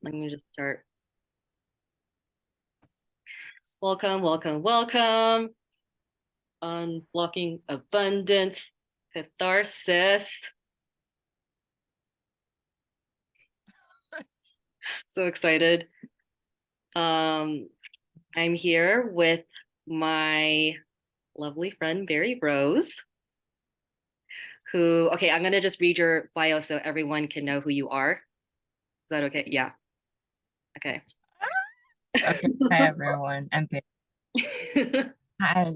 Let me just start. Welcome, welcome, welcome. Unblocking abundance, catharsis. So excited. I'm here with my lovely friend Barrie Rose, who, okay, I'm gonna just read your bio so everyone can know who you are. Is that okay? Yeah. Okay. Okay. Hi, everyone. I'm Babe. Hi.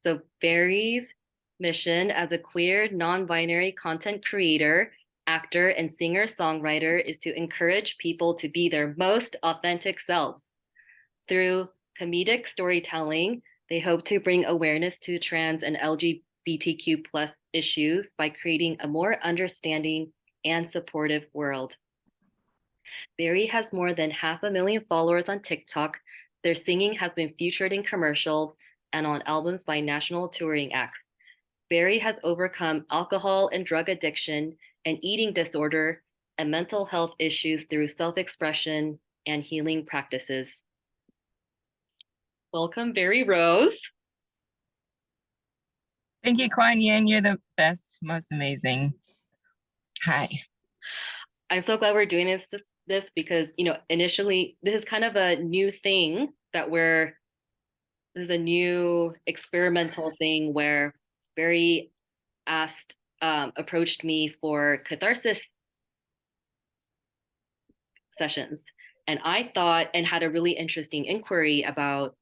So Barry's mission as a queer, non-binary content creator, actor, and singer-songwriter is to encourage people to be their most authentic selves. Through comedic storytelling, they hope to bring awareness to trans and LGBTQ plus issues by creating a more understanding and supportive world. Barrie has more than 500,000 followers on TikTok. Their singing has been featured in commercials and on albums by national touring acts. Barrie has overcome alcohol and drug addiction, an eating disorder, and mental health issues through self-expression and healing practices. Welcome, Barrie Rose. Thank you, Kuan Yin. You're the best, most amazing. Hi. I'm so glad we're doing this because, initially this is kind of a new thing that this is a new experimental thing where Barrie approached me for catharsis sessions. And I thought and had a really interesting inquiry about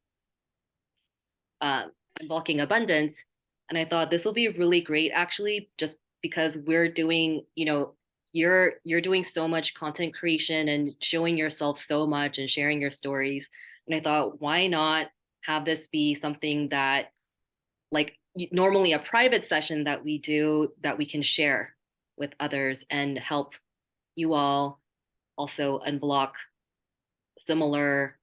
unblocking abundance. And I thought this will be really great actually, just because we're doing, you're doing so much content creation and showing yourself so much and sharing your stories. And I thought, why not have this be something that like normally a private session that we do that we can share with others and help you all also unblock similar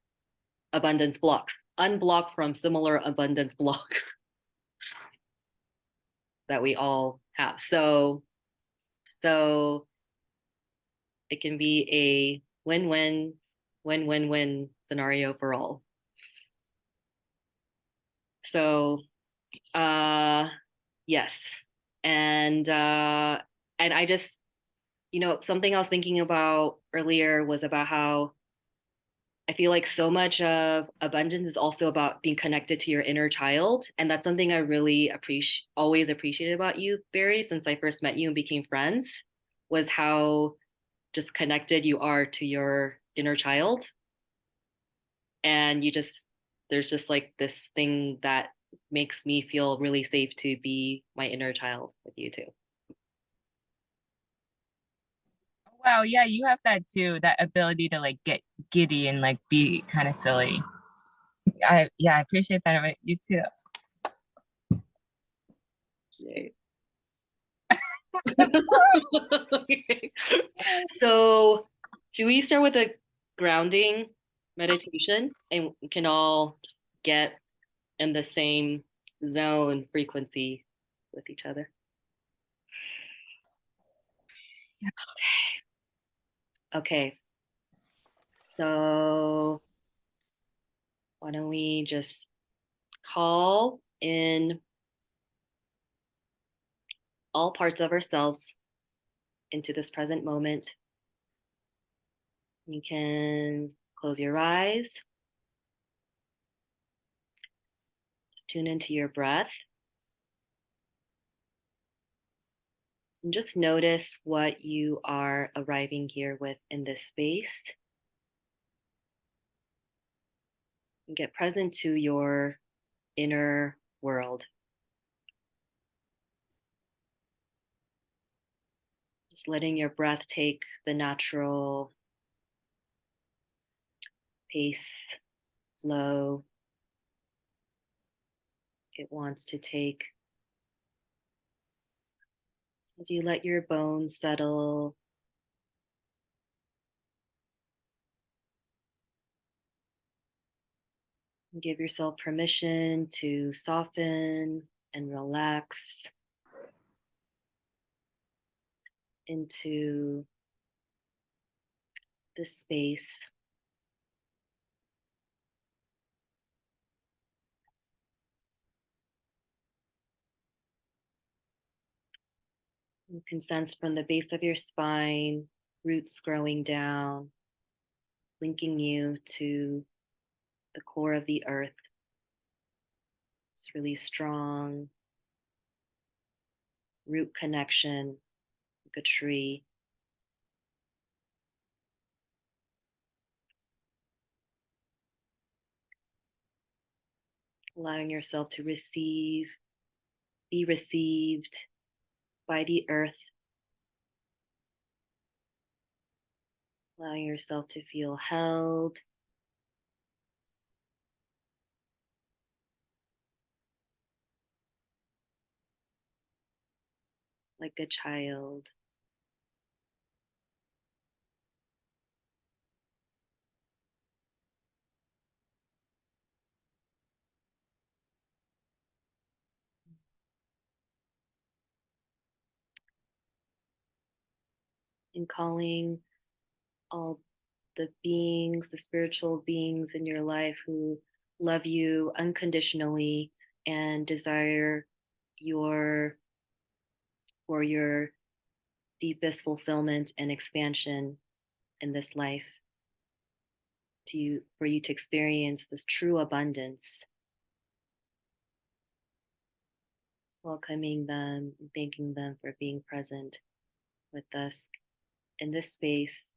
abundance blocks, unblock from similar abundance blocks that we all have. So it can be a win-win, win-win-win scenario for all. So yes. And I just, something I was thinking about earlier was about how I feel like so much of abundance is also about being connected to your inner child. And that's something I really always appreciated about you, Barrie, since I first met you and became friends, was how just connected you are to your inner child. And there's just like this thing that makes me feel really safe to be my inner child with you too. Wow. Yeah, you have that too. That ability to like get giddy and like be kind of silly. I appreciate that about you too. Yay. Okay. So, should we start with a grounding meditation and we can all just get in the same zone frequency with each other? Okay. So, why don't we just call in all parts of ourselves into this present moment? You can close your eyes, just tune into your breath, and just notice what you are arriving here with in this space. And get present to your inner world. Just letting your breath take the natural pace, flow it wants to take as you let your bones settle. And give yourself permission to soften and relax into this space. You can sense from the base of your spine, roots growing down, linking you to the core of the earth. It's really strong root connection, like a tree. Allowing yourself to receive, be received by the earth. Allowing yourself to feel held, like a child. And calling all the beings, the spiritual beings in your life who love you unconditionally and desire your for your deepest fulfillment and expansion in this life, to you, for you to experience this true abundance, welcoming them and thanking them for being present with us in this space.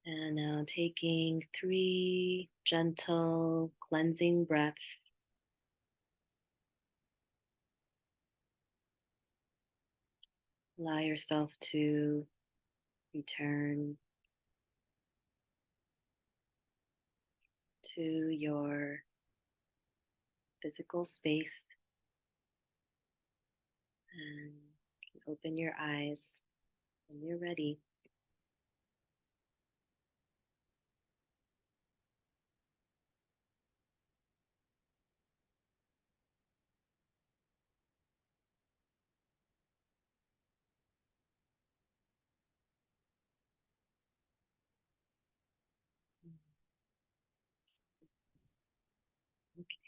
And now taking 3 gentle cleansing breaths. Allow yourself to return to your physical space and open your eyes when you're ready.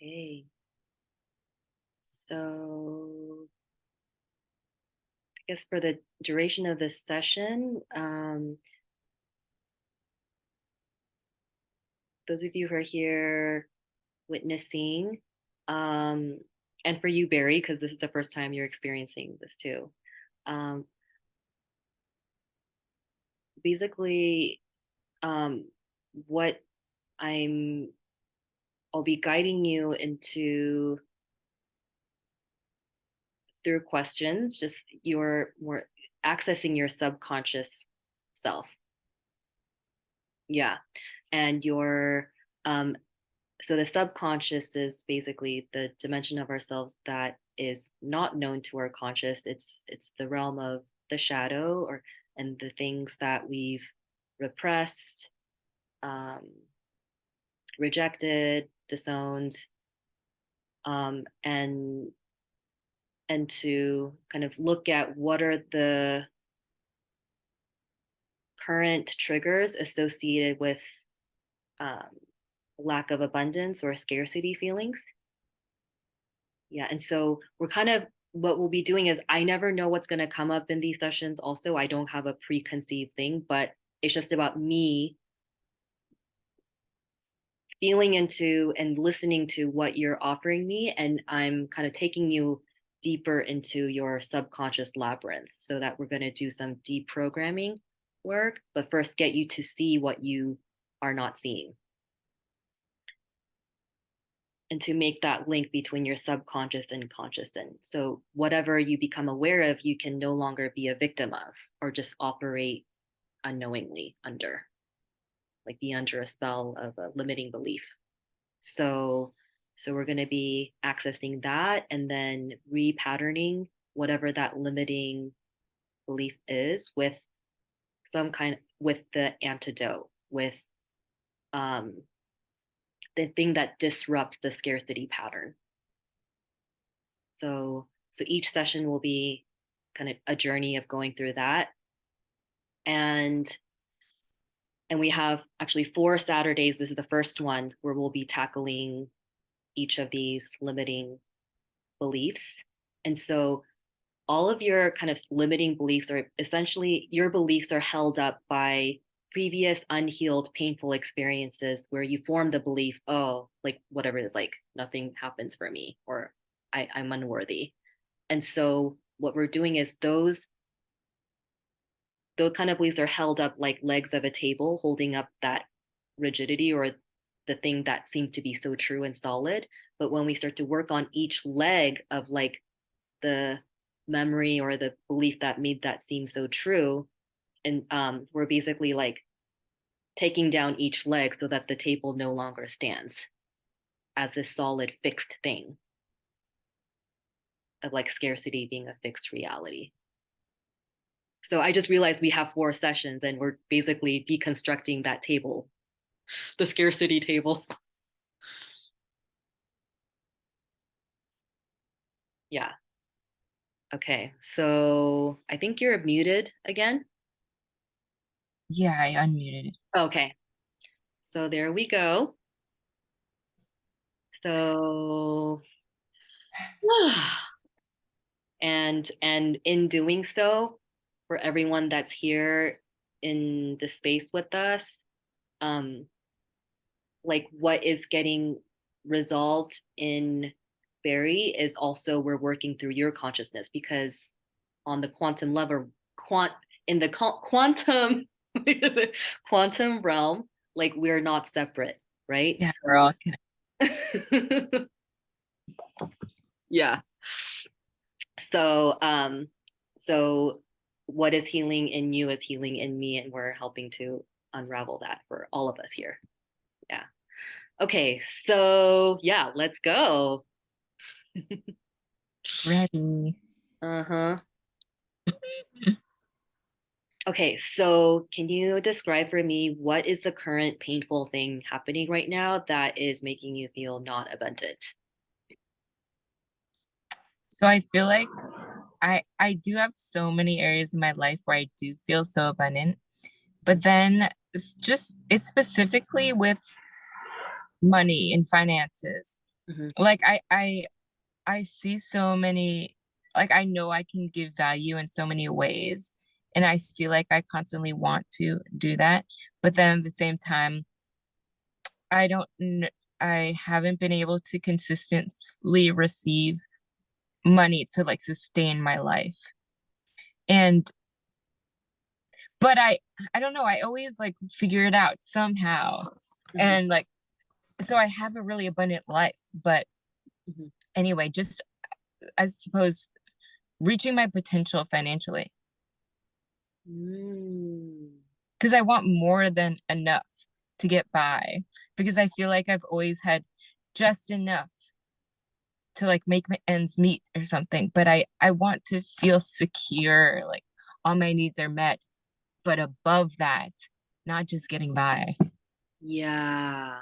Okay, so I guess for the duration of this session, those of you who are here witnessing, um, and for you, Barrie, because this is the first time you're experiencing this too. Um, basically, um, what I'm, I'll be guiding you into through questions, just your more accessing your subconscious self. Yeah. And your, um, so the subconscious is basically the dimension of ourselves that is not known to our conscious. It's the realm of the shadow, or and the things that we've repressed, um, rejected, disowned, um, and and to kind of look at what are the current triggers associated with um, lack of abundance or scarcity feelings. Yeah. And so we're kind of, what we'll be doing is, I never know what's going to come up in these sessions. Also, I don't have a preconceived thing, but it's just about me feeling into and listening to what you're offering me. And I'm kind of taking you deeper into your subconscious labyrinth, so that we're going to do some deprogramming work, but first get you to see what you are not seeing, and to make that link between your subconscious and conscious. And so whatever you become aware of, you can no longer be a victim of or just operate unknowingly under, like be under a spell of a limiting belief. So we're going to be accessing that and then repatterning whatever that limiting belief is with some kind, with the antidote, with um, the thing that disrupts the scarcity pattern. So each session will be kind of a journey of going through that. And and we have actually 4 Saturdays. This is the first one where we'll be tackling each of these limiting beliefs. And so all of your kind of limiting beliefs are essentially your beliefs are held up by previous unhealed painful experiences where you form the belief, oh, like whatever it is, like nothing happens for me, or I'm unworthy. And so what we're doing is those kind of beliefs are held up like legs of a table, holding up that rigidity or the thing that seems to be so true and solid. But when we start to work on each leg of like the memory or the belief that made that seem so true, and we're basically like taking down each leg so that the table no longer stands as this solid fixed thing of like scarcity being a fixed reality. So I just realized we have 4 sessions and we're basically deconstructing that table, the scarcity table. Yeah. Okay. So I think you're muted again. Yeah, I unmuted. Okay. So there we go. So and in doing so, for everyone that's here in the space with us, um, like what is getting resolved in Barrie is also we're working through your consciousness because on the quantum level, quant in the quantum quantum realm, like we're not separate, right? Yeah, we're all connected. So yeah. So what is healing in you is healing in me, and we're helping to unravel that for all of us here. Yeah. Okay, so yeah, let's go. Ready. Uh-huh. Okay, so can you describe for me what is the current painful thing happening right now that is making you feel not abundant? So I feel like I do have so many areas in my life where I do feel so abundant, but then it's specifically with money and finances. Mm-hmm. Like I see so many, like I know I can give value in so many ways, and I feel like I constantly want to do that, but then at the same time I don't kn- I haven't been able to consistently receive money to like sustain my life. And but I don't know, I always like figure it out somehow. Mm-hmm. And like so I have a really abundant life, but Mm-hmm. anyway, just I suppose reaching my potential financially Mm. because I want more than enough to get by because I feel like I've always had just enough to like make my ends meet or something, but I want to feel secure, like all my needs are met, but above that, not just getting by. Yeah.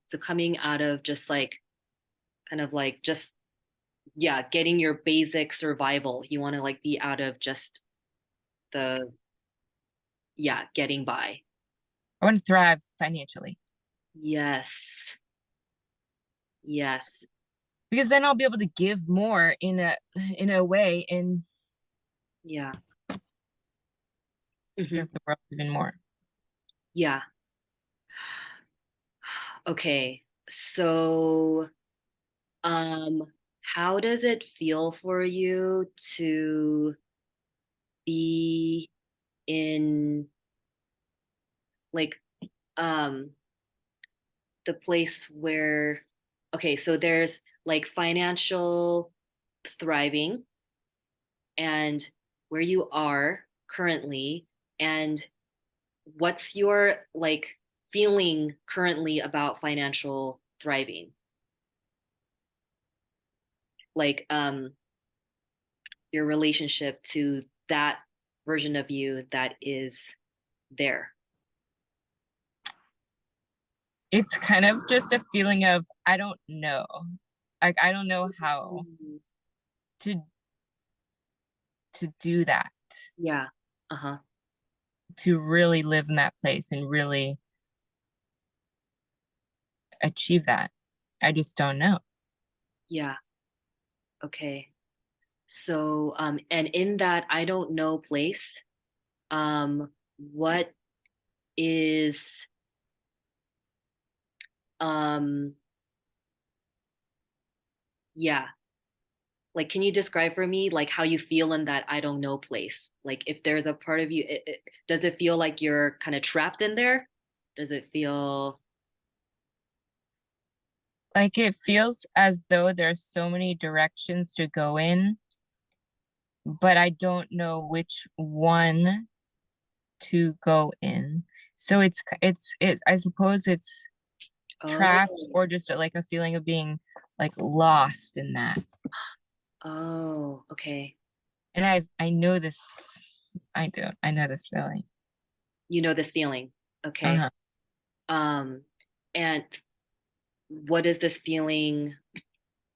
So coming out of just like kind of like just yeah, getting your basic survival. You want to like be out of just the yeah, getting by. I want to thrive financially Yes. Yes. because then I'll be able to give more in a way and Yeah. Hmm. serve the world even more. Yeah. Okay. So, how does it feel for you to be in like um the place where okay, so there's like financial thriving and where you are currently and what's your like feeling currently about financial thriving? Like your relationship to that version of you that is there. it's kind of just a feeling of I don't know. Like I don't know how Mm, to do that, yeah. Uh-huh. to really live in that place and really achieve that. I just don't know. Yeah. Okay. So, and in that I don't know place, what is, um, yeah, like, can you describe for me, like, how you feel in that I don't know place? Like, if there's a part of you, does it feel like you're kind of trapped in there? Does it feel, Like it feels as though there's so many directions to go in, but I don't know which one to go in. So it's I suppose it's trapped oh, or just like a feeling of being like lost in that. oh, okay. And I know this. I do. I know this feeling. You know this feeling. Okay. Uh-huh. Um, and what is this feeling?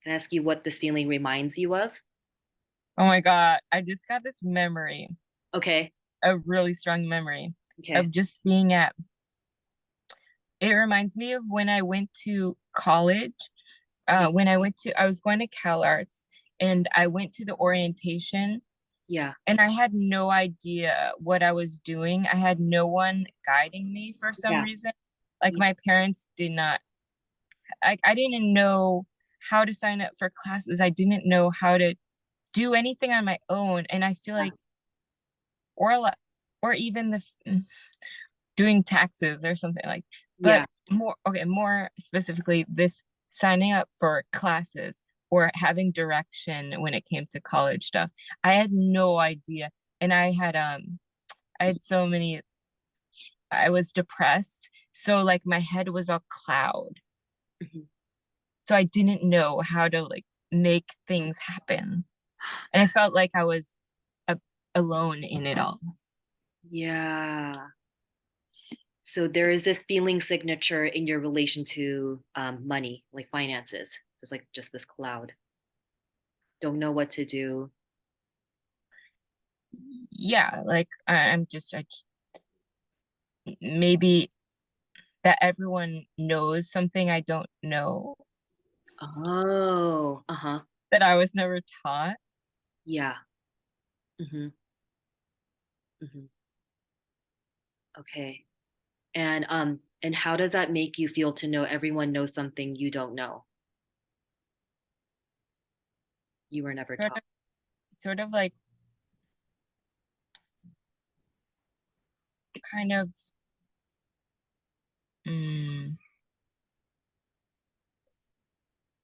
Can I ask you what this feeling reminds you of? Oh my God. I just got this memory, Okay. a really strong memory Okay. of just being at, it reminds me of when I went to college. Yeah. I was going to Cal Arts and I went to the orientation Yeah. and I had no idea what I was doing. I had no one guiding me for some Yeah. reason. Like Yeah. my parents did not, I didn't know how to sign up for classes. I didn't know how to do anything on my own. And I feel like, or, or even doing taxes or something like, but Yeah. more, okay, more specifically, this signing up for classes or having direction when it came to college stuff. I had no idea. And I had so many, I was depressed. So like my head was a cloud. Mhm. So I didn't know how to like make things happen. And I felt like I was a, alone in it all. Yeah. So there is this feeling signature in your relation to money, like finances. There's like just this cloud. Don't know what to do. Yeah, like maybe that everyone knows something I don't know, Oh, uh-huh. that I was never taught. Yeah. Mm-hmm. Mm-hmm. Okay. And how does that make you feel to know everyone knows something you don't know? You were never Sort taught. of like kind of mm,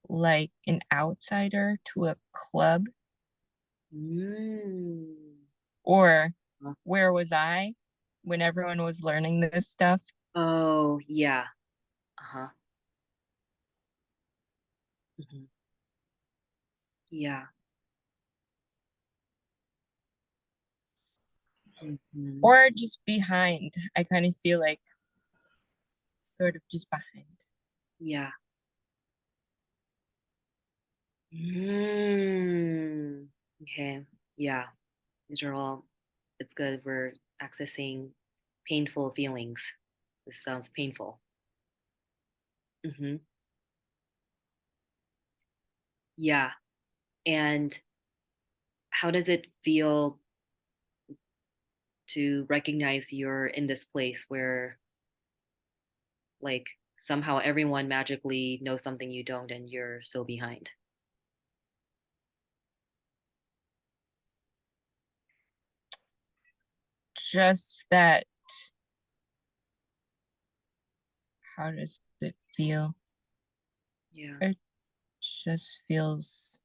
like an outsider to a club, Mm. or where was I when everyone was learning this stuff? Oh, yeah. Uh-huh. Hmm. Yeah. Hmm. Or just behind. I kind of feel like sort of just behind. Yeah. Mm. Okay. Yeah. These are all, it's good. We're accessing painful feelings. This sounds painful. Hmm. Yeah. And how does it feel to recognize you're in this place where, like, somehow everyone magically knows something you don't and you're so behind? Just that, how does it feel? Yeah. It just feels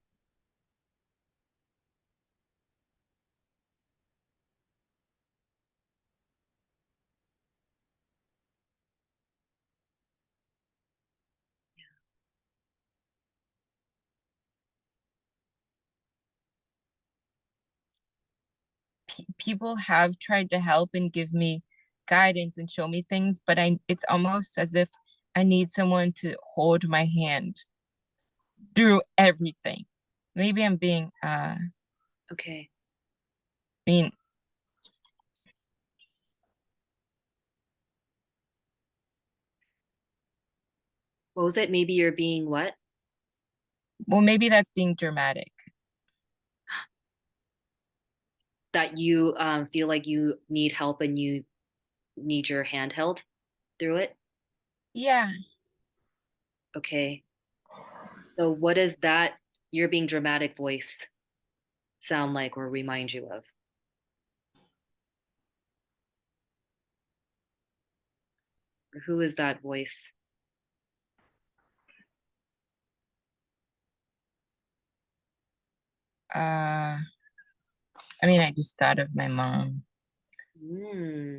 people have tried to help and give me guidance and show me things, but I it's almost as if I need someone to hold my hand through everything. Maybe I'm being Okay. mean, What was it? Maybe you're being what? well, maybe that's being dramatic. That you feel like you need help and you need your hand held through it? Yeah. Okay. So what does that you're being dramatic voice sound like or remind you of? Or who is that voice? Uh I mean, I just thought of my mom.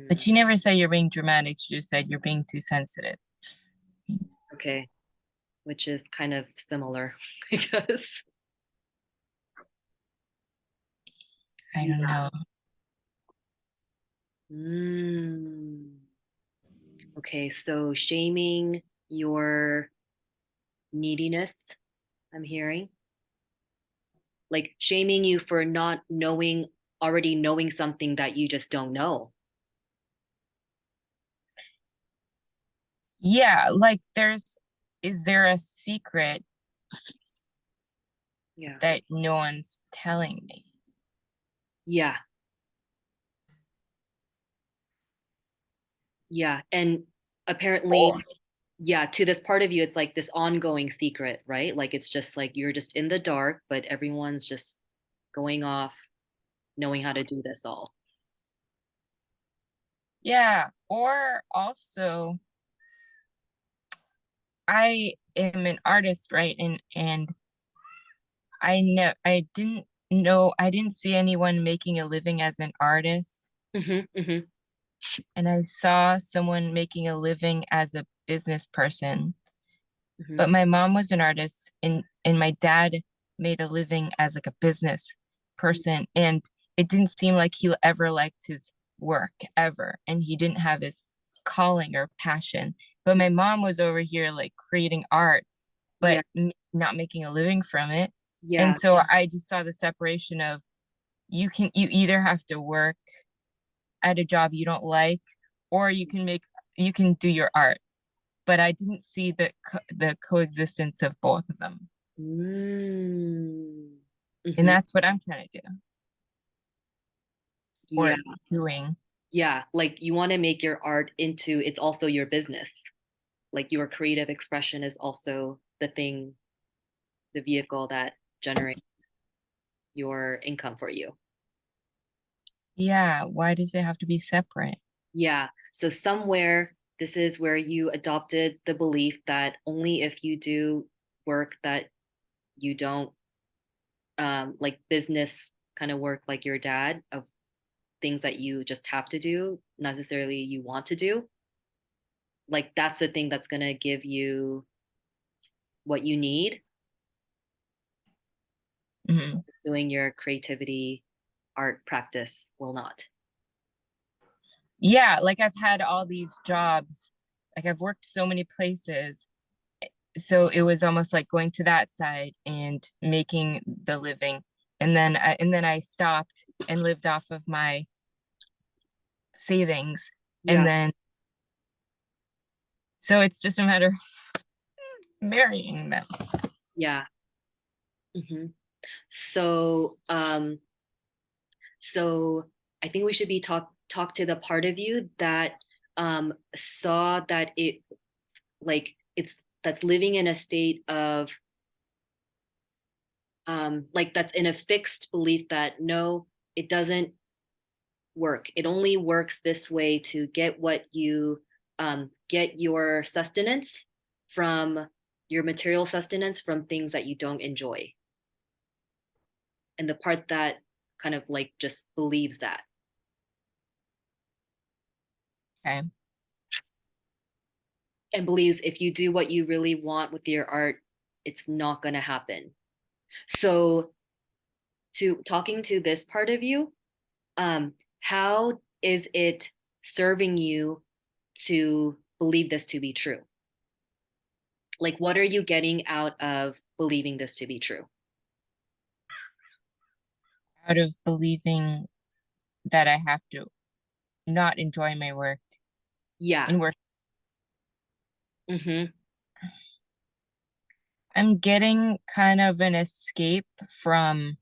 But Hmm. she never said you're being dramatic. She just said you're being too sensitive. Okay. Which is kind of similar, I guess. I don't Yeah. know. Mm. Okay, so shaming your neediness, I'm hearing. Like shaming you for not knowing, already knowing something that you just don't know. Yeah, like is there a secret Yeah. that no one's telling me? Yeah. Yeah. And apparently, Or yeah, to this part of you, it's like this ongoing secret, right? Like it's just like you're just in the dark, but everyone's just going off knowing how to do this all. yeah, or also I am an artist, right? And I didn't see anyone making a living as an artist. Hmm. And I saw someone making a living as a business person. Hmm. But my mom was an artist and my dad made a living as like a business person. And it didn't seem like he ever liked his work ever. And he didn't have his calling or passion. But my mom was over here like creating art, Yeah. but not making a living from it. And Yeah. so I just saw the separation of you either have to work at a job you don't like, or you can do your art. But I didn't see the coexistence of both of them. Mm. And Hmm. that's what I'm trying to do Yeah. or doing. Yeah. Like you want to make your art into it's also your business. Like your creative expression is also the thing, the vehicle that generates your income for you. Yeah, why does it have to be separate? Yeah. So somewhere this is where you adopted the belief that only if you do work that you don't like business kind of work like your dad of things that you just have to do, not necessarily you want to do, like that's the thing that's going to give you what you need. Mhm. Doing your creativity art practice will not. Yeah, like I've had all these jobs, like I've worked so many places. So it was almost like going to that side and making the living. And then I stopped and lived off of my savings. And Yeah. then so it's just a matter of marrying them. Yeah. Hmm. So so I think we should be talk to the part of you that saw that it like it's that's living in a state of like that's in a fixed belief that no, it doesn't work. It only works this way to get what you get your sustenance from your material sustenance from things that you don't enjoy. And the part that kind of like just believes that Okay. and believes if you do what you really want with your art, it's not going to happen. So, to talking to this part of you, how is it serving you to believe this to be true? Like, what are you getting out of believing this to be true? Out of believing that I have to not enjoy my work Yeah. and work. Mm-hmm. I'm getting kind of an escape from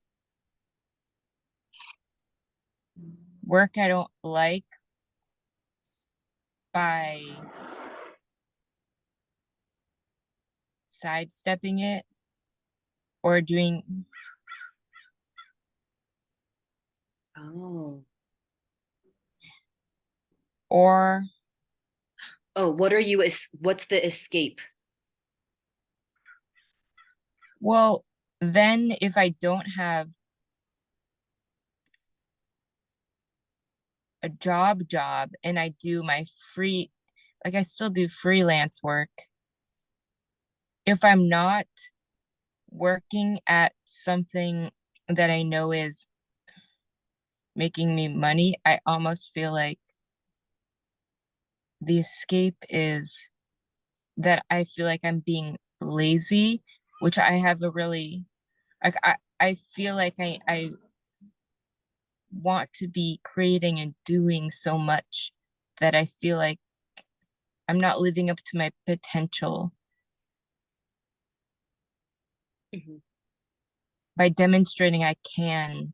work I don't like by sidestepping it or doing, Oh. or, Oh, what's the escape? well, then if I don't have a job and I do my free, like I still do freelance work, if I'm not working at something that I know is making me money, I almost feel like the escape is that I feel like I'm being lazy, which I have a really like I feel like I want to be creating and doing so much that I feel like I'm not living up to my potential Hmm. by demonstrating I can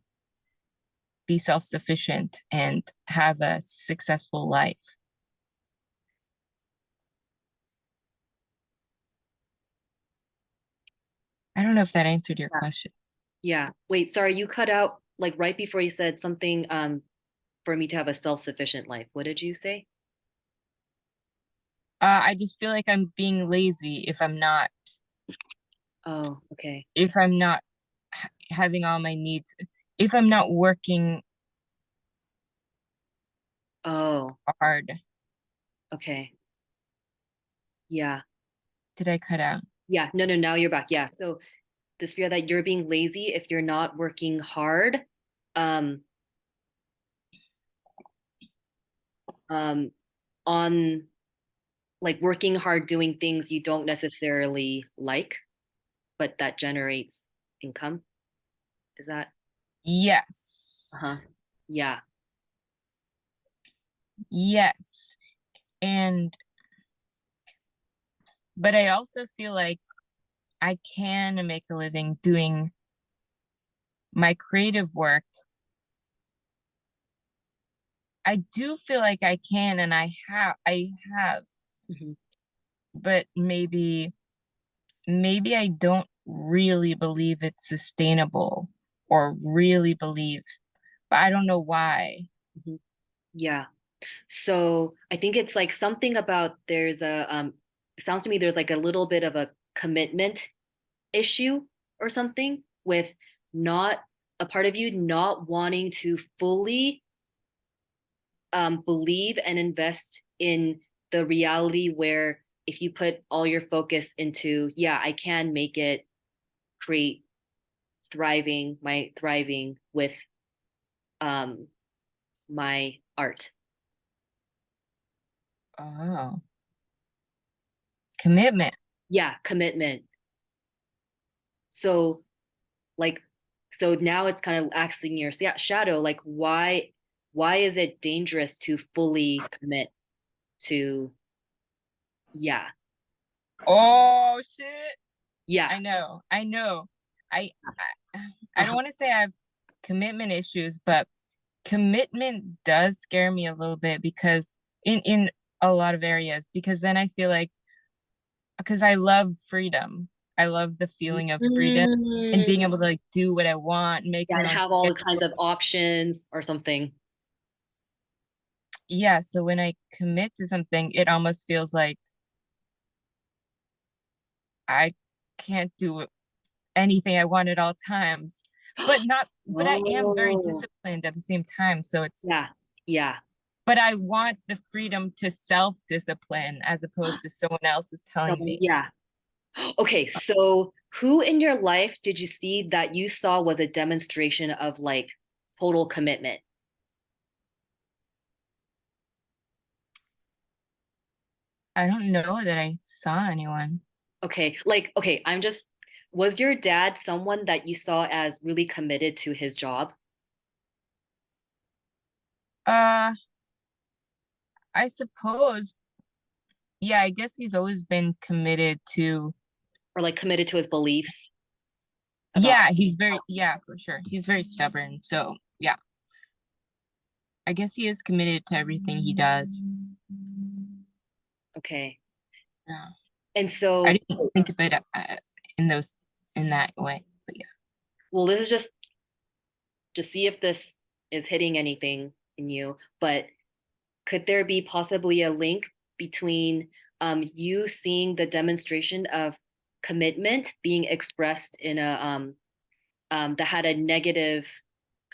be self-sufficient and have a successful life. I don't know if that answered your Yeah. question. Yeah. Wait, sorry, you cut out like right before you said something for me to have a self-sufficient life. What did you say? I just feel like I'm being lazy Oh, okay. if I'm not having all my needs, if I'm not working Oh, hard. okay. Yeah. Did I cut out? Yeah. No, no, now you're back. Yeah. So this fear that you're being lazy if you're not working hard, um, um, on like working hard doing things you don't necessarily like, but that generates income. Is that? Yes. Uh-huh. Yeah. Yes. And but I also feel like I can make a living doing my creative work. I do feel like I can and I have, Hmm. but maybe I don't really believe it's sustainable or really believe, but I don't know why. Hmm. Yeah. So I think it's like something about there's a it sounds to me there's like a little bit of a commitment issue or something with not a part of you not wanting to fully believe and invest in the reality where if you put all your focus into, yeah, I can make it create my thriving with um, my art. Oh, commitment. Yeah, commitment. So like, so now it's kind of asking your shadow, like, why is it dangerous to fully commit to, yeah, Oh shit. yeah, I know. I know. I I don't uh-huh, want to say I have commitment issues, but commitment does scare me a little bit because in a lot of areas because then I feel like because I love freedom. I love the feeling of freedom and being mm, able to like do what I want, make yeah, my and own have all schedule. the kinds of options or something. Yeah, so when I commit to something, it almost feels like I can't do anything I want at all times. But I am very Oh, disciplined at the same time. So it's, yeah, yeah. but I want the freedom to self-discipline as opposed to someone else is telling me. Yeah. Okay, so who in your life did you see that you saw was a demonstration of like total commitment? I don't know that I saw anyone. Okay, like, okay, I'm just, was your dad someone that you saw as really committed to his job? Uh, I suppose, yeah, I guess he's always been committed to, Or like committed to his beliefs about, yeah, he's very, yeah, for sure. He's very stubborn. So, yeah, I guess he is committed to everything he does. okay. Yeah. And I so, didn't think of it in those, in that way, but yeah. well, this is just to see if this is hitting anything in you, but could there be possibly a link between you seeing the demonstration of commitment being expressed in a that had a negative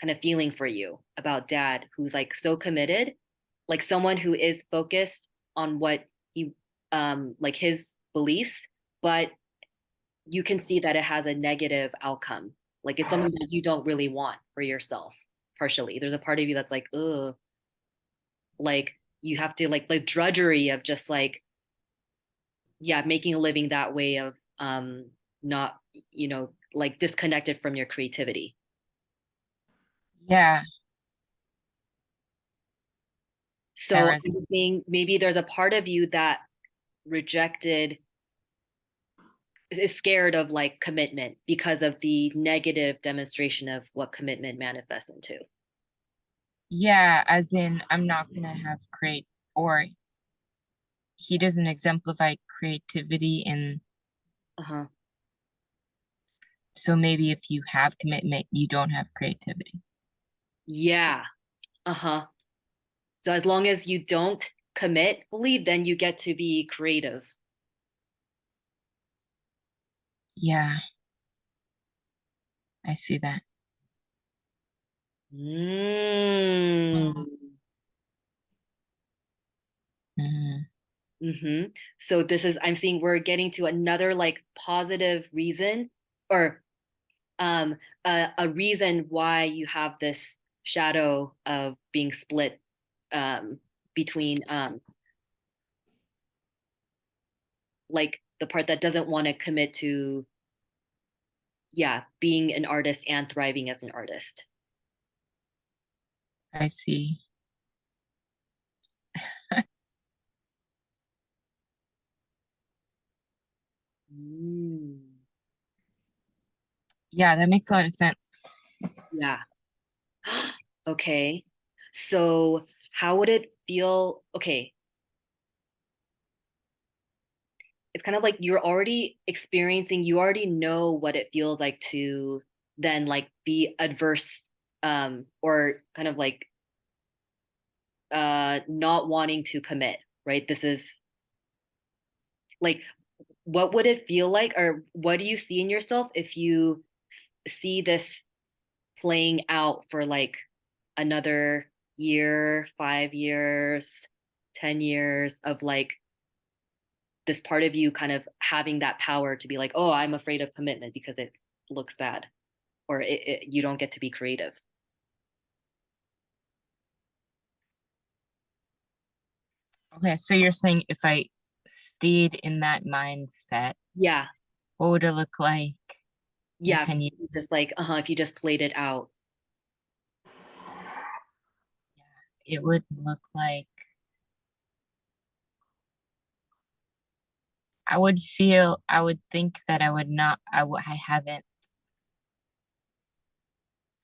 kind of feeling for you about dad who's like so committed, like someone who is focused on what he like his beliefs, but you can see that it has a negative outcome. Like it's something that you don't really want for yourself partially. There's a part of you that's like, ugh, like you have to like the drudgery of just like, yeah, making a living that way of not, like disconnected from your creativity. Yeah, that So was, I'm thinking maybe there's a part of you that rejected is scared of like commitment because of the negative demonstration of what commitment manifests into. yeah, as in, I'm not gonna have or he doesn't exemplify creativity. And Uh-huh. so maybe if you have commitment, you don't have creativity. Yeah. Uh-huh. So as long as you don't commit fully, then you get to be creative. Yeah, I see that. Mm. Mhm. Mm-hmm. So this is, I'm seeing we're getting to another like positive reason or um a reason why you have this shadow of being split between like the part that doesn't want to commit to, yeah, being an artist and thriving as an artist. I see. Mm. Yeah, that makes a lot of sense. Yeah. Okay. So how would it feel? Okay, it's kind of like you're already experiencing, you already know what it feels like to then like be adverse or kind of like not wanting to commit, right? This is like what would it feel like or what do you see in yourself if you see this playing out for like another year, 5 years, 10 years of like this part of you kind of having that power to be like, oh, I'm afraid of commitment because it looks bad or you don't get to be creative. Okay, so you're saying if I stayed in that mindset, Yeah. what would it look like in Yeah. 10 years? Just like, if you just played it out. It would look like I would think that I would not, I haven't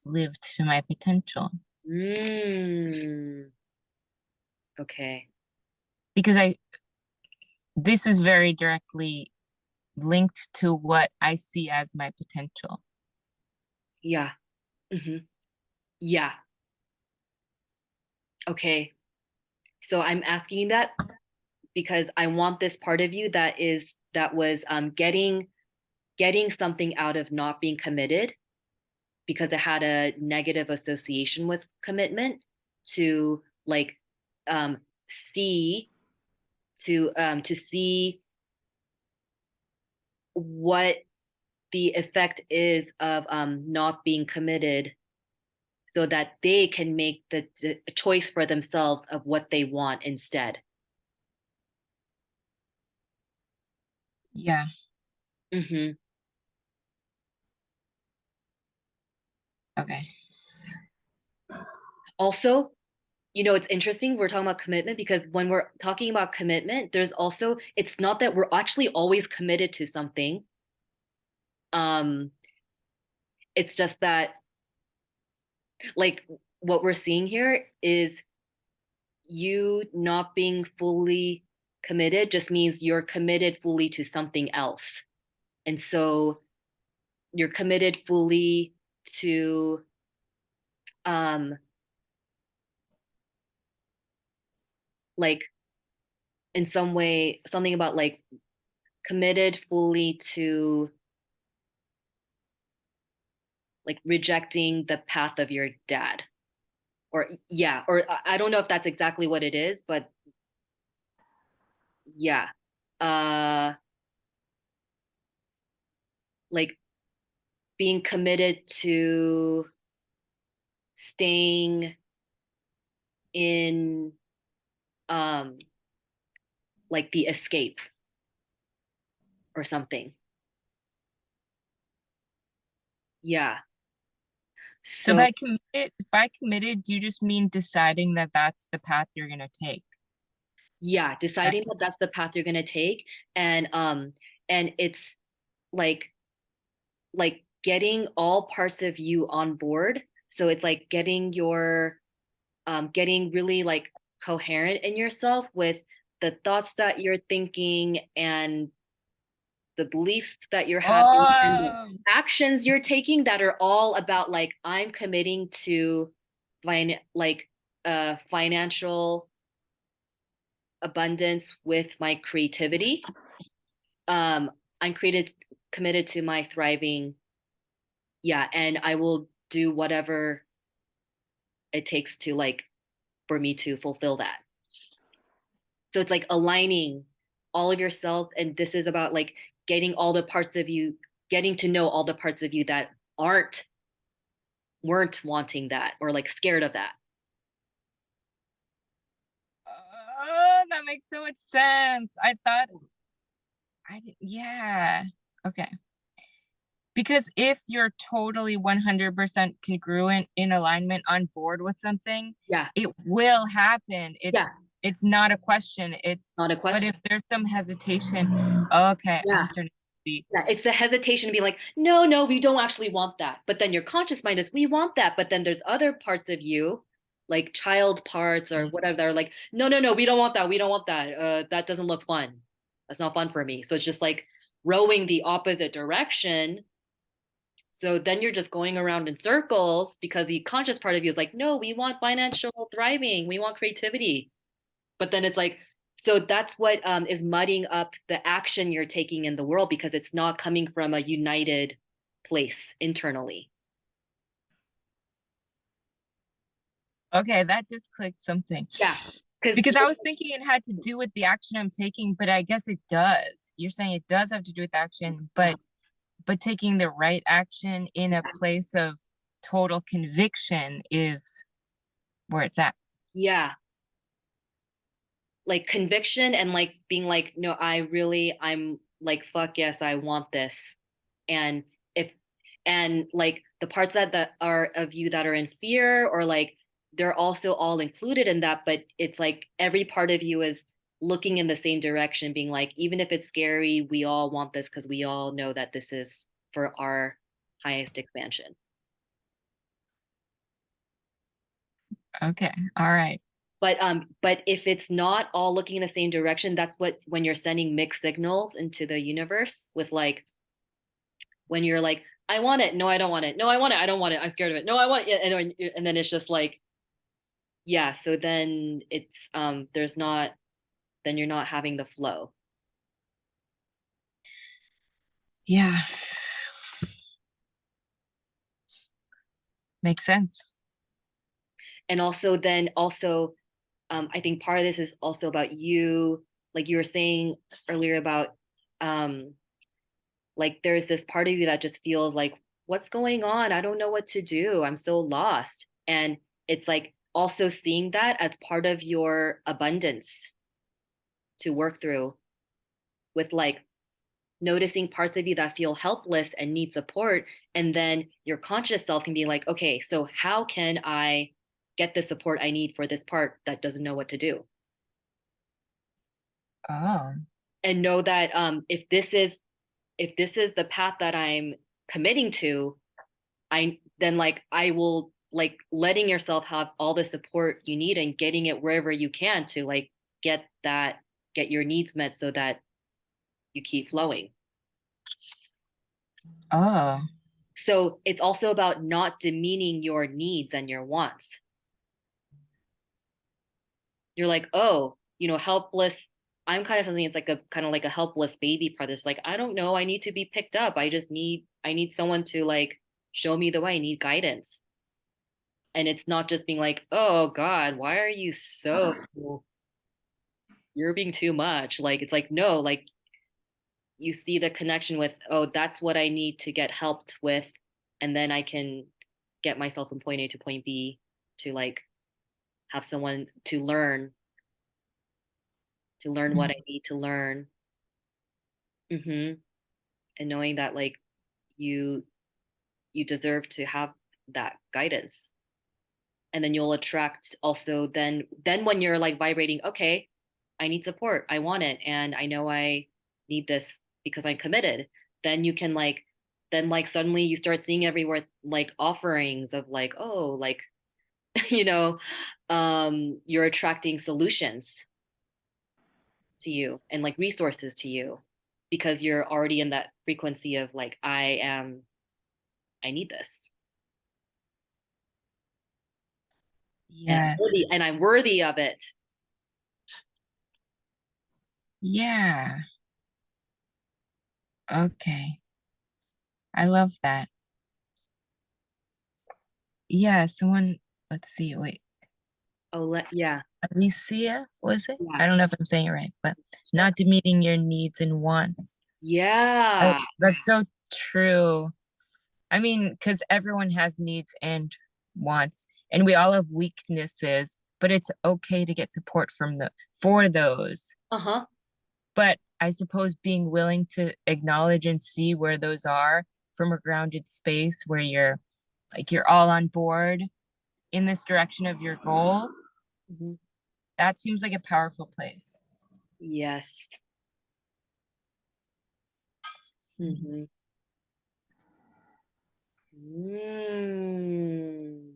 lived to my potential Mm, okay. because this is very directly linked to what I see as my potential. Yeah. Hmm. Yeah. Okay. So I'm asking that because I want this part of you that was getting something out of not being committed because it had a negative association with commitment to like um see to see what the effect is of not being committed so that they can make the choice for themselves of what they want instead. Yeah. Hmm. Okay. Also, you know, it's interesting we're talking about commitment because when we're talking about commitment, there's also, it's not that we're actually always committed to something. Um, it's just that like what we're seeing here is you not being fully committed just means you're committed fully to something else. And so you're committed fully to um like in some way something about like committed fully to like rejecting the path of your dad. Or yeah, or I don't know if that's exactly what it is, but yeah. Uh like being committed to staying in um like the escape or something. Yeah. So So by committed, do you just mean deciding that that's the path you're gonna take? yeah, deciding That's that that's the path you're going to take, and it's like getting all parts of you on board. So it's like getting your getting really like coherent in yourself with the thoughts that you're thinking and the beliefs that you're having and the oh, actions you're taking that are all about like I'm committing to like financial abundance with my creativity. um I'm created committed to my thriving. Yeah, and I will do whatever it takes to like for me to fulfill that. So it's like aligning all of yourself, and this is about like getting all the parts of you, getting to know all the parts of you that aren't weren't wanting that or like scared of that. that makes so much sense. I thought I did, yeah. Okay. Because if you're totally 100% congruent in alignment on board with something, Yeah, it will happen. yeah, It's not a question. It's not a but question. if there's some hesitation, okay, Yeah. I'm starting to see. Yeah, it's the hesitation to be like, no, no, we don't actually want that. But then your conscious mind is, we want that. But then there's other parts of you, like child parts or whatever, that are like, no, no, no, we don't want that. We don't want that. That doesn't look fun. That's not fun for me. So it's just like rowing the opposite direction. So then you're just going around in circles because the conscious part of you is like, no, we want financial thriving. We want creativity. But then it's like, so that's what is mudding up the action you're taking in the world because it's not coming from a united place internally. Okay, that just clicked something. Yeah, because Because I was thinking it had to do with the action I'm taking, but I guess it does. You're saying it does have to do with action, but taking the right action in a place of total conviction is where it's at. yeah, like conviction and like being like, no, I'm like, fuck yes, I want this. And if, and like the parts that are of you that are in fear or like, they're also all included in that, but it's like every part of you is looking in the same direction, being like, even if it's scary, we all want this because we all know that this is for our highest expansion. Okay. All right. But if it's not all looking in the same direction, that's what when you're sending mixed signals into the universe with like when you're like, I want it, no, I don't want it, no, I want it, I don't want it, I'm scared of it, no, I want it, and then it's just like, yeah, so then it's there's not, then you're not having the flow. Yeah. Makes sense. And also then also I think part of this is also about you, like you were saying earlier about um like there's this part of you that just feels like, what's going on? I don't know what to do. I'm so lost. And it's like also seeing that as part of your abundance to work through with like noticing parts of you that feel helpless and need support. And then your conscious self can be like, okay, so how can I get the support I need for this part that doesn't know what to do? Oh. And know that if this is the path that I'm committing to, I then like I will like letting yourself have all the support you need and getting it wherever you can to like get that get your needs met so that you keep flowing. Oh. So it's also about not demeaning your needs and your wants. You're like, oh, helpless. I'm kind of something it's like a kind of like a helpless baby part. It's like, I don't know, I need to be picked up. I need someone to like show me the way. I need guidance. And it's not just being like, oh God, why are you so you're being too much? Like it's like, no, like you see the connection with, oh, that's what I need to get helped with, and then I can get myself from point A to point B to like have someone to learn what I need to learn. Hmm. And knowing that like you you deserve to have that guidance. And then you'll attract also then when you're like vibrating, okay, I need support, I want it, and I know I need this because I'm committed, then you can like then like suddenly you start seeing everywhere like offerings of like, oh, like you know you're attracting solutions to you and like resources to you because you're already in that frequency of like I need this Yes. and I'm worthy of it. Yeah. Okay. I love that. Yeah, someone, let's see, wait. Yeah. Alicia, was it? Yeah. I don't know if I'm saying it right, but Yeah. not demeaning your needs and wants. Yeah. That's so true. I mean, because everyone has needs and wants, and we all have weaknesses, but it's okay to get support from the for those. Uh-huh. But I suppose being willing to acknowledge and see where those are from a grounded space where you're all on board in this direction of your goal, Mhm. that seems like a powerful place. Yes. Hmm. Mm.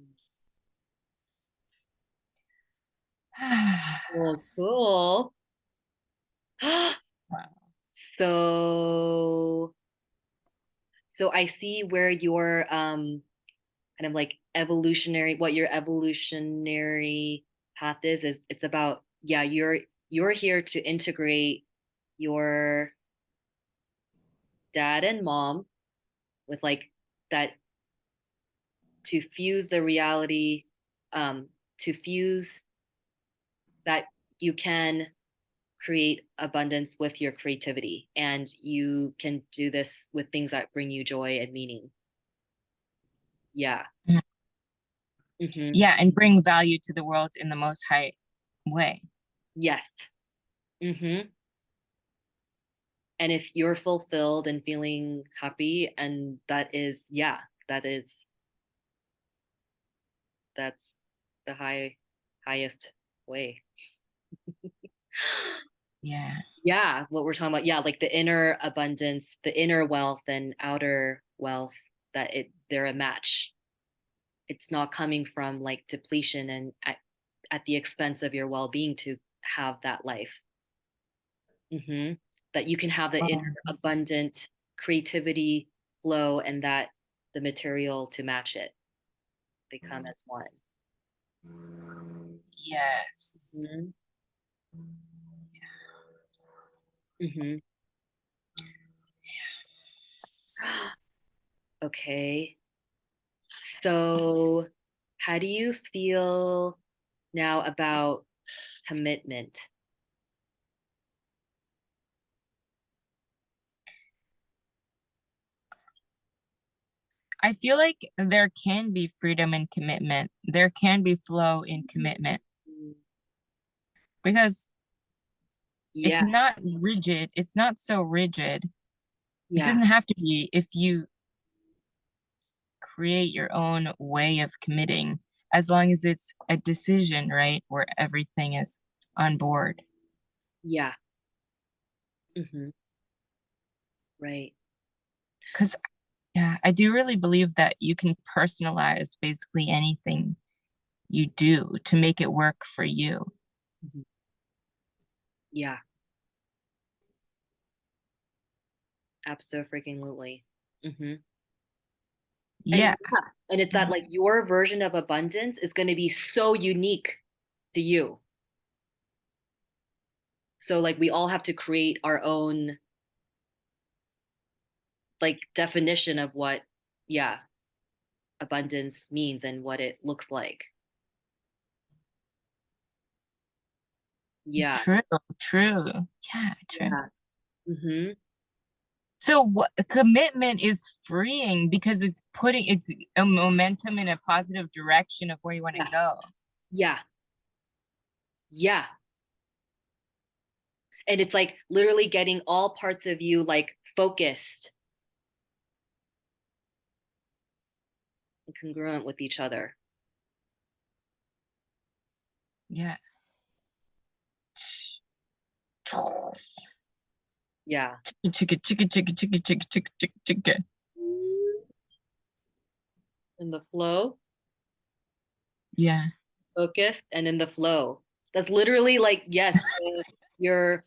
Cool, cool. Wow. So, so I see where your kind of like what your evolutionary path is it's about, yeah, you're here to integrate your dad and mom with like that to fuse the reality, to fuse that you can create abundance with your creativity and you can do this with things that bring you joy and meaning. Yeah. Mhm. Hmm. Yeah, and bring value to the world in the most high way. Yes. Hmm. And if you're fulfilled and feeling happy, and that is, yeah, that is, that's the highest way. Yeah. Yeah, what we're talking about. Yeah, like the inner abundance, the inner wealth and outer wealth, that they're a match. It's not coming from like depletion and at the expense of your well-being to have that life. Hmm. That you can have the inner Oh, abundant creativity flow and that the material to match it. They come as one. yes. Hmm. Hmm. Okay. So, how do you feel now about commitment? I feel like there can be freedom in commitment. There can be flow in commitment because it's Yeah. not rigid. It's not so rigid. It Yeah. doesn't have to be if you create your own way of committing, as long as it's a decision, right? Where everything is on board. Yeah. Hmm. Right. Because, yeah, I do really believe that you can personalize basically anything you do to make it work for you. Mhm. Yeah. Absolutely. Hmm. And Yeah. yeah, and it's that like your version of abundance is going to be so unique to you. So like we all have to create our own like definition of what, yeah, abundance means and what it looks like. Yeah. True, true. Yeah, true. Yeah. Hmm. So what commitment is freeing because it's putting it's a momentum in a positive direction of where you want to Yeah. go. Yeah. Yeah. And it's like literally getting all parts of you like focused and congruent with each other. Yeah. Yeah. Chicka chicka chicka chicka chicka chicka chicka chicka. In the flow, Yeah. focused, and in the flow. That's literally like, yes, your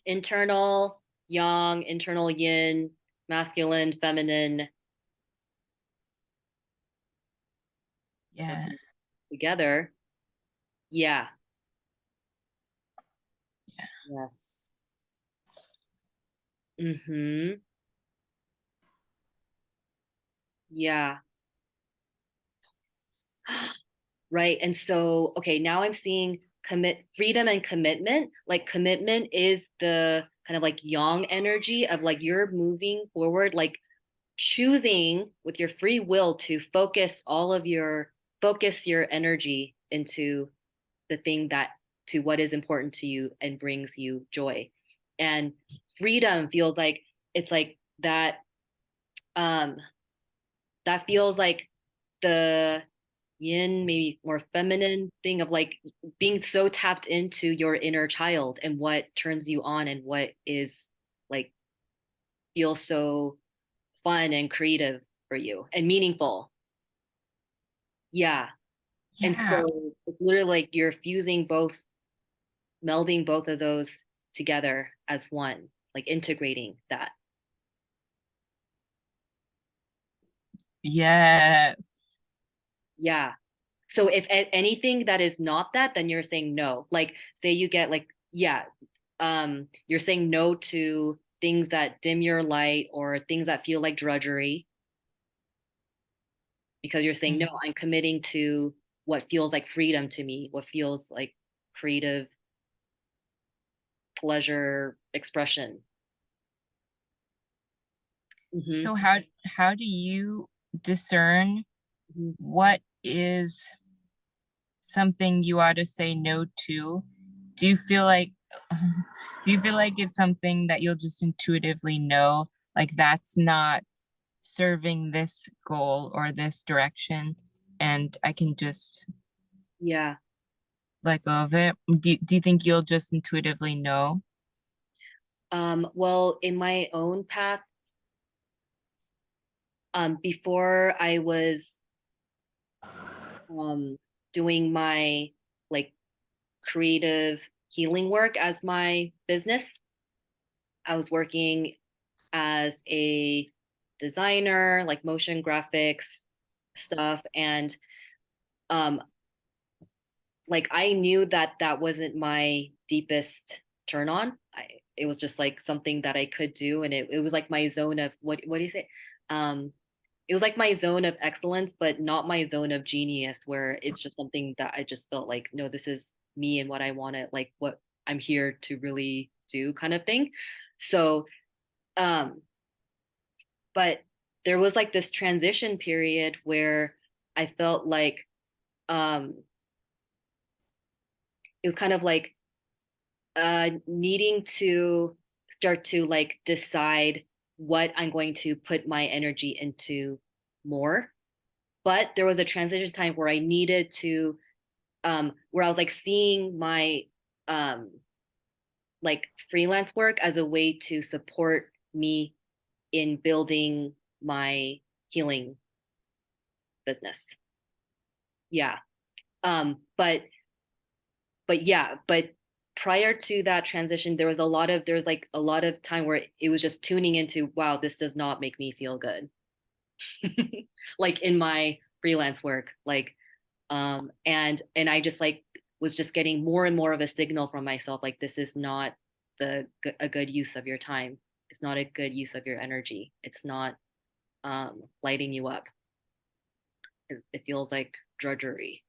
internal yang, internal yin, masculine, feminine Yeah. working together. Yeah. Yes. Mm-hmm. Yeah. Right. And so, okay, now I'm seeing commit freedom and commitment. Like commitment is the kind of like yang energy of like you're moving forward, like choosing with your free will to focus your energy into the thing that to what is important to you and brings you joy. And freedom feels like it's like um that feels like the yin, maybe more feminine thing of like being so tapped into your inner child and what turns you on and what is like feels so fun and creative for you and meaningful. Yeah. And Yeah. so it's literally like you're fusing both, melding both of those together as one, like integrating that. Yes. Yeah. So if anything that is not that, then you're saying no. Like say you get like, yeah, you're saying no to things that dim your light or things that feel like drudgery because you're saying no, Mhm. I'm committing to what feels like freedom to me, what feels like creative pleasure expression. Hmm. So how do you discern Hmm. what is something you ought to say no to? Do you feel like do you feel like it's something that you'll just intuitively know, like that's not serving this goal or this direction, and I can just Yeah. let go of it? Do you think you'll just intuitively know? Well, in my own path, before I was um, doing my like creative healing work as my business, I was working as a designer, like motion graphics stuff, and um, like I knew that that wasn't my deepest turn on. It was just like something that I could do, and it was like my zone of what do you say? Um, it was like my zone of excellence, but not my zone of genius, where it's just something that I just felt like, no, this is me and what I want to like, what I'm here to really do, kind of thing. So, um, but there was like this transition period where I felt like it was kind of like needing to start to like decide what I'm going to put my energy into more. But there was a transition time where I needed to, where I was like seeing my um, like freelance work as a way to support me in building my healing business. Yeah. But yeah, but prior to that transition, there was like a lot of time where it was just tuning into, wow, this does not make me feel good. Like in my freelance work, like and I just like was just getting more and more of a signal from myself, like this is not a good use of your time. It's not a good use of your energy. It's not lighting you up. It feels like drudgery.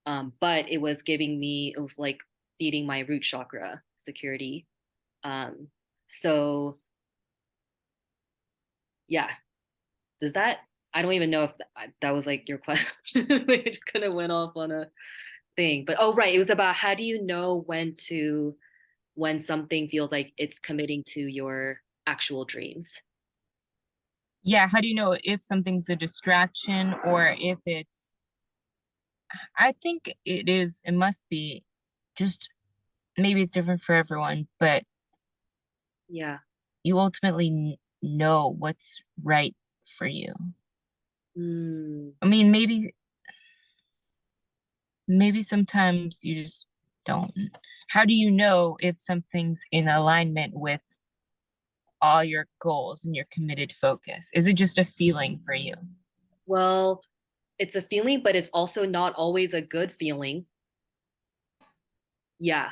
But it was giving me, it was like feeding my root chakra security. Um, so yeah, does that, I don't even know if that was like your question. It just kind of went off on a thing. But oh, right. It was about how do you know when something feels like it's committing to your actual dreams? Yeah, how do you know if something's a distraction or if it's, I think it must be just, maybe it's different for everyone, but Yeah. you ultimately know what's right for you. Mm. I mean, maybe sometimes you just don't. How do you know if something's in alignment with all your goals and your committed focus? Is it just a feeling for you? Well, it's a feeling, but it's also not always a good feeling. Yeah.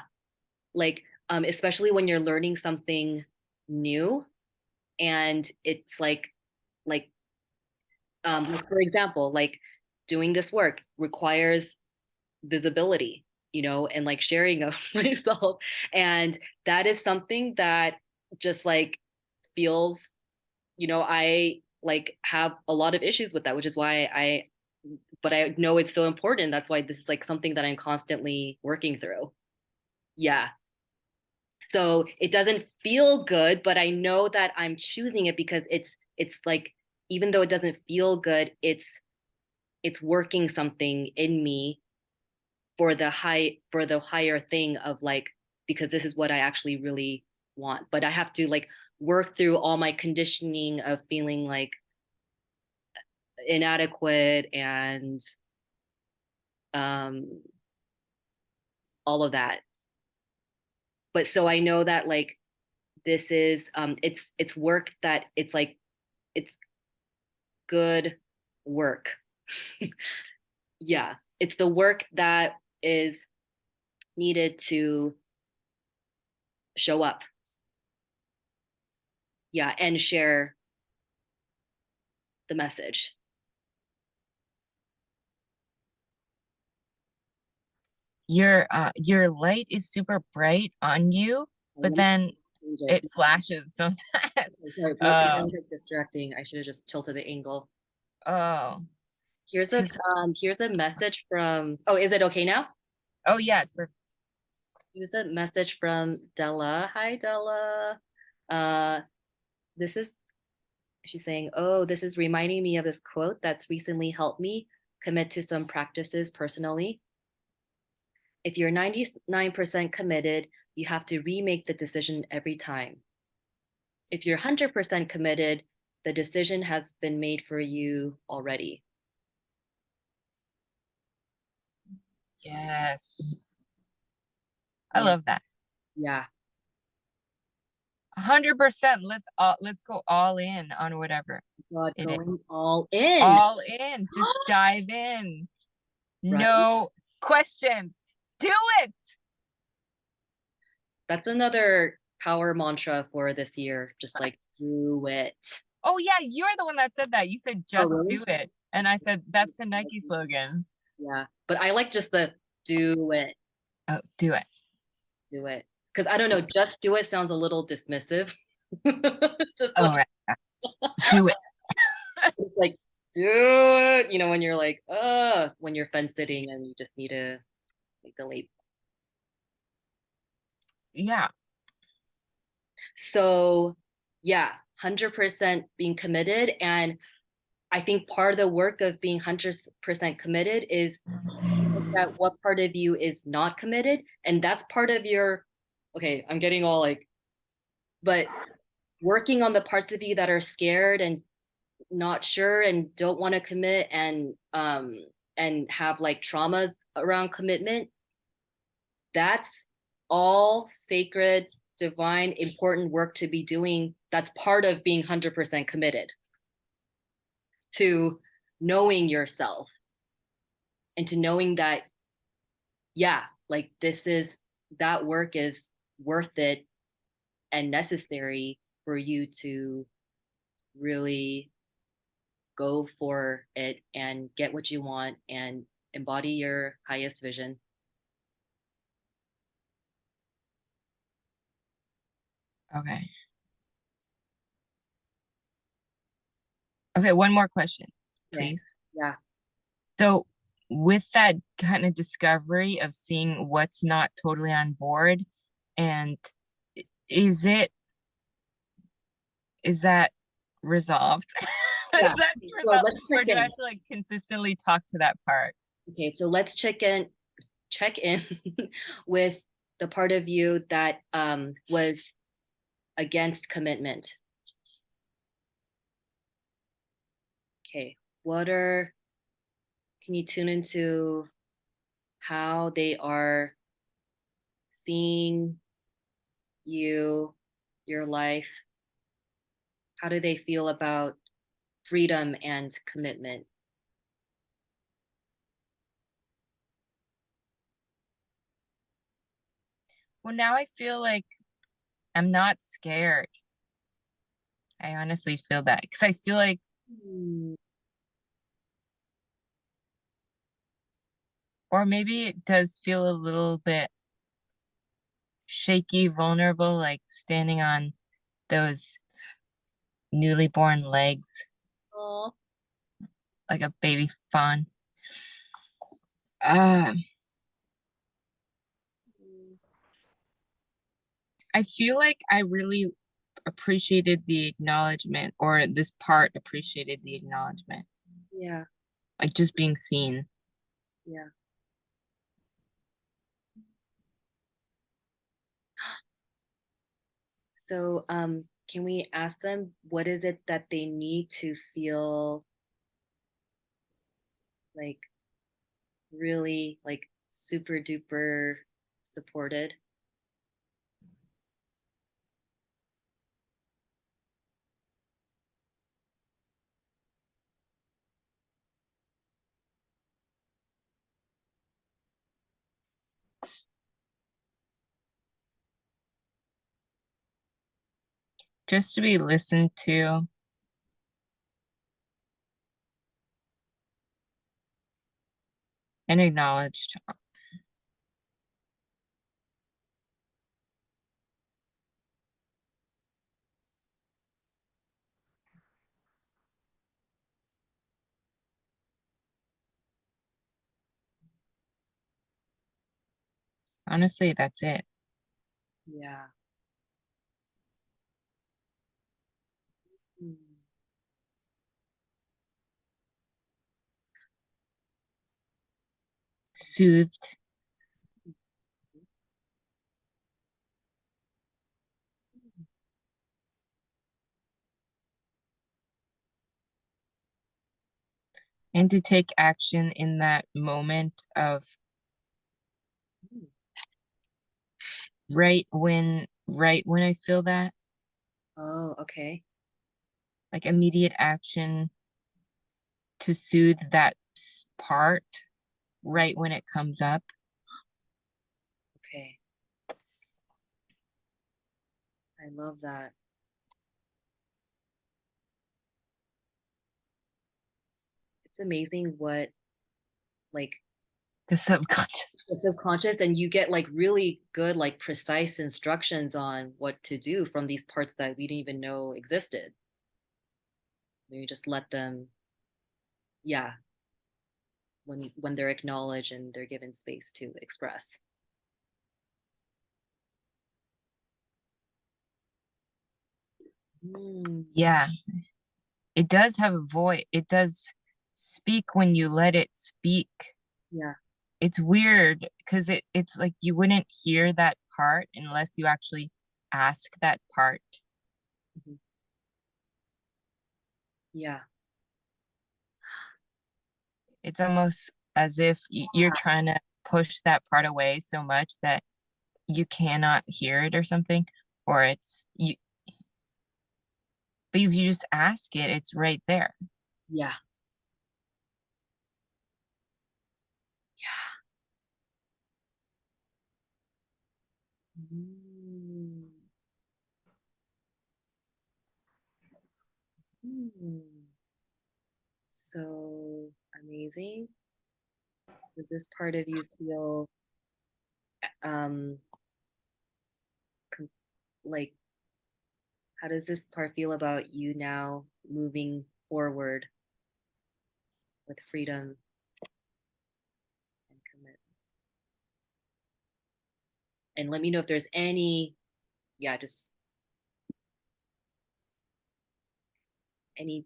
Like, especially when you're learning something new and it's like like for example, like doing this work requires visibility, and like sharing of myself. And that is something that just like feels, I like have a lot of issues with that, which is why but I know it's so important. That's why this is like something that I'm constantly working through. Yeah. So it doesn't feel good, but I know that I'm choosing it because it's like even though it doesn't feel good, it's working something in me for the higher thing of like because this is what I actually really want. But I have to like work through all my conditioning of feeling like inadequate and um all of that. But so I know that like this is it's work that it's like it's good work. Yeah, it's the work that is needed to show up. Yeah, and share the message. Your light is super bright on you, but Let me then change it it. flashes sometimes. Okay, sorry, my Oh, camera is distracting. I should have just tilted the angle. oh, Here's a 'cause- here's a message from, oh, is it okay now? oh yeah, it's for Here's a message from Della. Hi, Della. Uh, this is she's saying, oh, this is reminding me of this quote that's recently helped me commit to some practices personally. If you're 99% committed, you have to remake the decision every time. If you're 100% committed, the decision has been made for you already. yes. I Yeah. love that. Yeah. 100%. Let's go all in on whatever God, it is. going all in, All in. Just dive in. right? No questions. Do it. That's another power mantra for this year. Just like do it. Oh yeah, you're the one that said that. You said Oh, just really? do it. And I said that's the Nike slogan. Yeah. But I like just the do it, Oh, do it. do it. Because I don't know, just do it sounds a little dismissive. It's just All like, right. Do it. it's like, do it. When you're like, when you're fence sitting and you just need to make the leap. Yeah. So, yeah, 100% being committed. And I think part of the work of being 100% committed is look at what part of you is not committed. And that's part of your, okay, I'm getting all like, but working on the parts of you that are scared and not sure and don't want to commit and have like traumas around commitment, that's all sacred, divine, important work to be doing. That's part of being 100% committed to knowing yourself and to knowing that, yeah, like this is, that work is worth it and necessary for you to really go for it and get what you want and embody your highest vision. Okay. Okay, one more question, Okay. please. Yeah. So, with that kind of discovery of seeing what's not totally on board, and is it is that resolved? Is Yeah. that So resolved, let's or check do I in. have to like consistently talk to that part? Okay, so let's check in with the part of you that was against commitment. Okay, what are, can you tune into how they are seeing you, your life? How do they feel about freedom and commitment? Well, now I feel like I'm not scared. I honestly feel that because I feel like, Hmm. or maybe it does feel a little bit shaky, vulnerable, like standing on those newly born legs Oh, like a baby fawn. Uh, I feel like I really appreciated the acknowledgement, or this part appreciated the acknowledgement, yeah, like just being seen. yeah. So, can we ask them what is it that they need to feel like really like super duper supported? Just to be listened to and acknowledged. Honestly, that's it. Yeah. Mm. Soothed and to take action in that moment of right when I feel that, Oh, okay. like immediate action to soothe that part right when it comes up. Okay. I love that. It's amazing what like The subconscious. the subconscious, and you get like really good like precise instructions on what to do from these parts that we didn't even know existed. You just let them, yeah, when they're acknowledged and they're given space to express. Mm, Yeah, it does have a voice. It does speak when you let it speak. yeah. It's weird because it's like you wouldn't hear that part unless you actually ask that part. Mhm. Yeah. It's almost as if you're trying to push that part away so much that you cannot hear it or something, or it's you, but if you just ask it, it's right there. Yeah. Yeah. Mm. Mm. So amazing. Does this part of you feel um com like how does this part feel about you now moving forward with freedom and commitment? And let me know if there's any, yeah, just any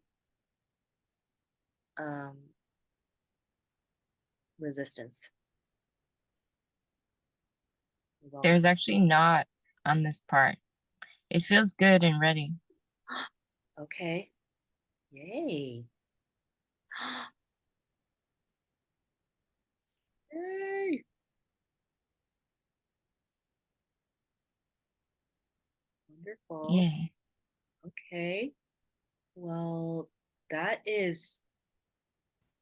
um resistance involved. There's actually not on this part. It feels good and ready. Okay. Yay. Yay. Wonderful. Yeah. Okay. Well, that is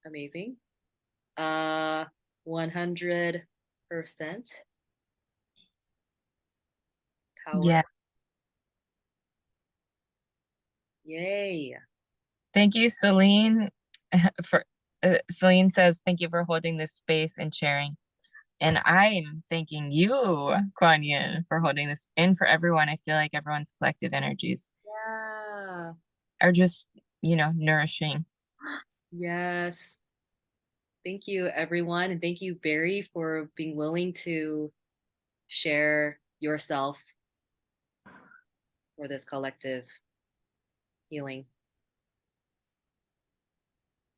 amazing. 100% power. Yeah. Yay. Thank you, Celine, for Celine says thank you for holding this space and sharing. And I'm thanking you, Kuan Yin, for holding this and for everyone. I feel like everyone's collective energies Yeah. are just, nourishing. Yes. Thank you, everyone. And thank you, Barry, for being willing to share yourself for this collective healing.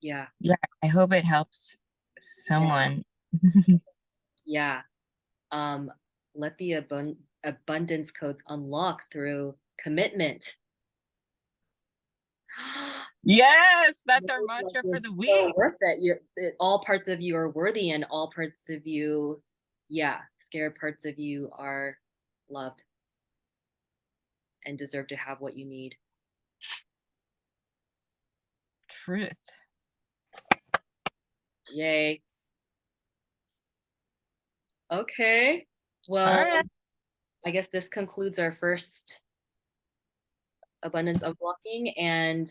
Yeah. Yeah, I hope it helps Yeah. someone. Yeah. Um, let the abundance codes unlock through commitment. Yes, that's our Like mantra you're for the so week. worth it. All parts of you are worthy, and all parts of you, yeah, scared parts of you are loved and deserve to have what you need. Truth. Yay. Okay. All Well, right. I guess this concludes our first abundance unblocking, and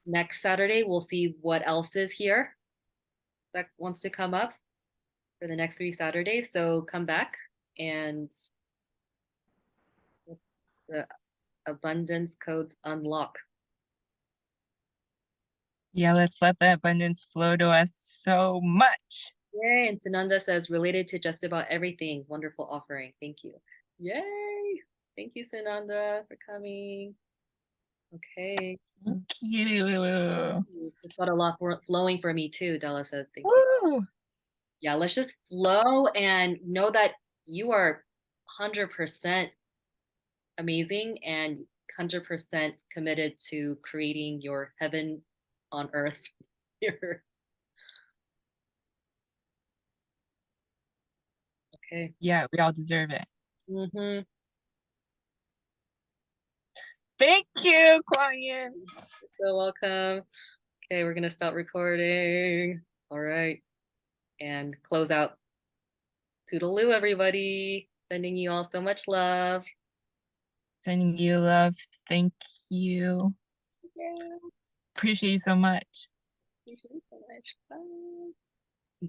next Saturday we'll see what else is here that wants to come up for the next 3 Saturdays. So come back and the abundance codes unlock. Yeah, let's let the abundance flow to us so much. Yay. And Sananda says, related to just about everything. Wonderful offering. Thank you. Yay. Thank you, Sananda, for coming. Okay. Thank you. It's got a lot flowing for me too, Della says. Thank you. Woo. Yeah, let's just flow and know that you are 100% amazing and 100% committed to creating your heaven on earth here. Okay. Yeah, we all deserve it. Mm-hmm. Thank you, Kwanya. So welcome. Okay, we're gonna stop recording. All right. And close out. Toodaloo, everybody. Sending you all so much love. Sending you love. Thank you. Yeah. Appreciate you so much. Thank you so much. Bye.